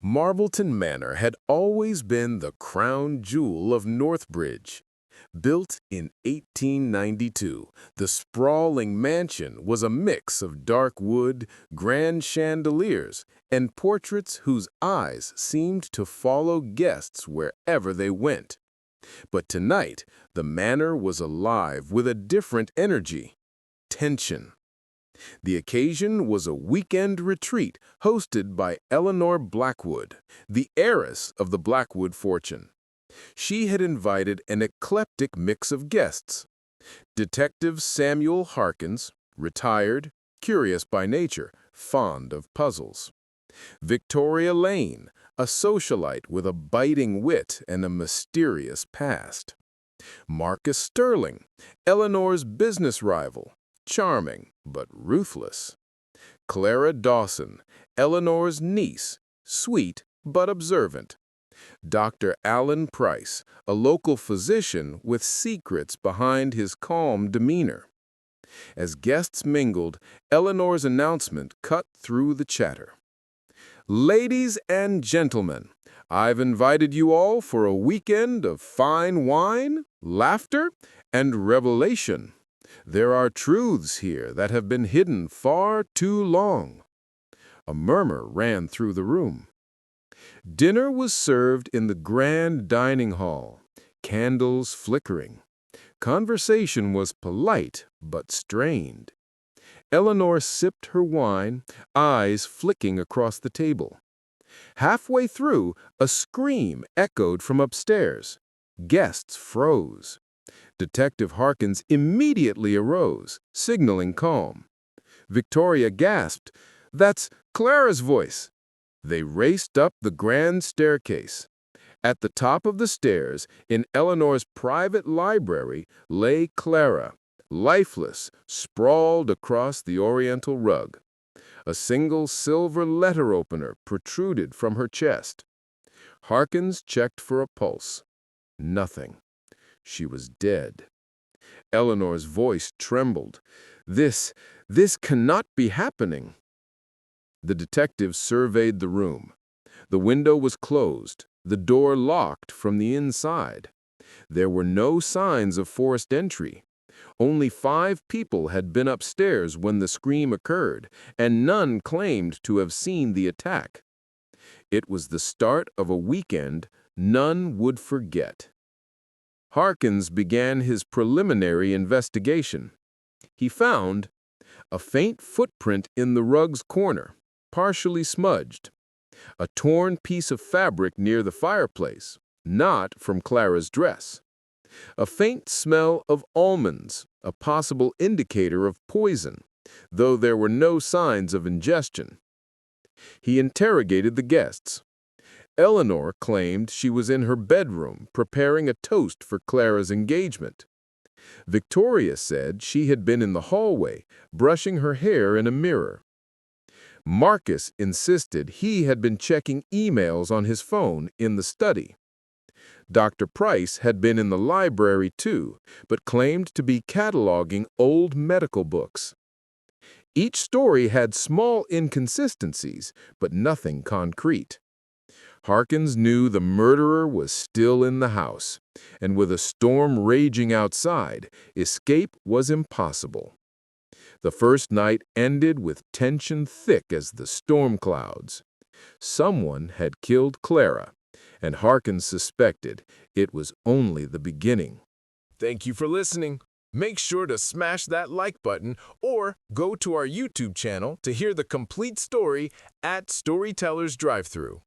Marbleton Manor had always been the crown jewel of Northbridge. Built in 1892, the sprawling mansion was a mix of dark wood, grand chandeliers, and portraits whose eyes seemed to follow guests wherever they went. But tonight, the manor was alive with a different energy: tension. The occasion was a weekend retreat hosted by Eleanor Blackwood, the heiress of the Blackwood fortune. She had invited an eclectic mix of guests: Detective Samuel Harkins, retired, curious by nature, fond of puzzles; Victoria Lane, a socialite with a biting wit and a mysterious past; Marcus Sterling, Eleanor's business rival, charming but ruthless; Clara Dawson, Eleanor's niece, sweet but observant; Dr. Allen Price, a local physician with secrets behind his calm demeanor. As guests mingled, Eleanor's announcement cut through the chatter. "Ladies and gentlemen, I've invited you all for a weekend of fine wine, laughter, and revelation. There are truths here that have been hidden far too long." A murmur ran through the room. Dinner was served in the grand dining hall, candles flickering. Conversation was polite but strained. Eleanor sipped her wine, eyes flicking across the table. Halfway through, a scream echoed from upstairs. Guests froze. Detective Harkins immediately arose, signaling calm. Victoria gasped, "That's Clara's voice." They raced up the grand staircase. At the top of the stairs, in Eleanor's private library, lay Clara, lifeless, sprawled across the oriental rug. A single silver letter opener protruded from her chest. Harkins checked for a pulse. Nothing. She was dead. Eleanor's voice trembled. This cannot be happening." The detective surveyed the room. The window was closed, the door locked from the inside. There were no signs of forced entry. Only 5 people had been upstairs when the scream occurred, and none claimed to have seen the attack. It was the start of a weekend none would forget. Harkins began his preliminary investigation. He found a faint footprint in the rug's corner, partially smudged; a torn piece of fabric near the fireplace, not from Clara's dress; a faint smell of almonds, a possible indicator of poison, though there were no signs of ingestion. He interrogated the guests. Eleanor claimed she was in her bedroom preparing a toast for Clara's engagement. Victoria said she had been in the hallway, brushing her hair in a mirror. Marcus insisted he had been checking emails on his phone in the study. Dr. Price had been in the library too, but claimed to be cataloging old medical books. Each story had small inconsistencies, but nothing concrete. Harkins knew the murderer was still in the house, and with a storm raging outside, escape was impossible. The first night ended with tension thick as the storm clouds. Someone had killed Clara, and Harkins suspected it was only the beginning. Thank you for listening. Make sure to smash that like button or go to our YouTube channel to hear the complete story at Storytellers Drive-Thru.